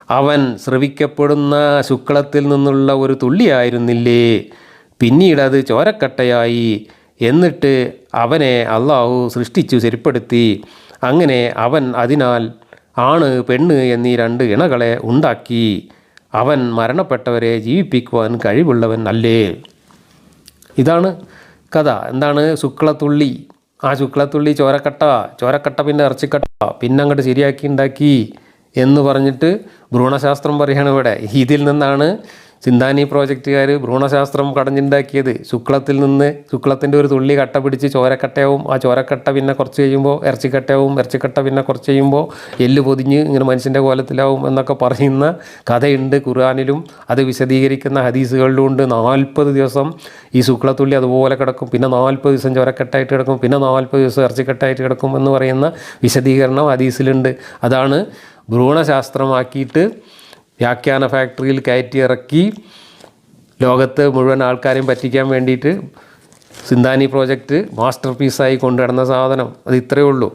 അവൻ സ്രവിക്കപ്പെടുന്ന ശുക്ലത്തിൽ നിന്നുള്ള ഒരു തുള്ളിയായിരുന്നില്ലേ, പിന്നീട് അത് ചോരക്കട്ടയായി. എന്നിട്ട് അവനെ അള്ളാഹു സൃഷ്ടിച്ചു ശരിപ്പെടുത്തി. അങ്ങനെ അവൻ അതിനാൽ ആണ് പെണ്ണ് എന്നീ 2 ഇണകളെ ഉണ്ടാക്കി. അവൻ മരണപ്പെട്ടവരെ ജീവിപ്പിക്കുവാൻ കഴിവുള്ളവൻ അല്ലേ. ഇതാണ് കഥ. എന്താണ് ശുക്ലത്തുള്ളി? ആ ശുക്ലത്തുള്ളി ചോരക്കട്ട പിന്നെ ഇറച്ചിക്കട്ട പിന്നെ അങ്ങോട്ട് ശരിയാക്കി ഉണ്ടാക്കി എന്ന് പറഞ്ഞിട്ട് ഭ്രൂണശാസ്ത്രം പറയുകയാണ് ഇവിടെ. ഇതിൽ നിന്നാണ് സിന്താനി പ്രോജക്റ്റുകാർ ഭ്രൂണശാസ്ത്രം കടഞ്ഞുണ്ടാക്കിയത്. ശുക്ലത്തിൻ്റെ ഒരു തുള്ളി കട്ട പിടിച്ച് ചോരക്കട്ടയാവും. ആ ചോരക്കട്ട പിന്നെ കുറച്ച് കഴിയുമ്പോൾ ഇറച്ചിക്കട്ടയാവും. ഇറച്ചിക്കട്ട പിന്നെ കുറച്ച് കഴിയുമ്പോൾ എല്ല് പൊതിഞ്ഞ് ഇങ്ങനെ മനുഷ്യൻ്റെ കോലത്തിലാവും എന്നൊക്കെ പറയുന്ന കഥയുണ്ട് ഖുർആനിലും. അത് വിശദീകരിക്കുന്ന ഹദീസുകളിലും ഉണ്ട്. 40 ദിവസം ഈ ശുക്ലത്തുള്ളി അതുപോലെ കിടക്കും, പിന്നെ 40 ദിവസം ചോരക്കട്ടായിട്ട് കിടക്കും, പിന്നെ 40 ദിവസം ഇറച്ചിക്കട്ടായിട്ട് കിടക്കും എന്ന് പറയുന്ന വിശദീകരണം ഹദീസിലുണ്ട്. അതാണ് ഭ്രൂണശാസ്ത്രമാക്കിയിട്ട് വ്യാഖ്യാന ഫാക്ടറിയിൽ കയറ്റി ഇറക്കി ലോകത്ത് മുഴുവൻ ആൾക്കാരെയും പറ്റിക്കാൻ വേണ്ടിയിട്ട് സിന്താനി പ്രോജക്റ്റ് മാസ്റ്റർ പീസായി കൊണ്ടുനടന്ന സാധനം. അത് ഇത്രയേ ഉള്ളൂ.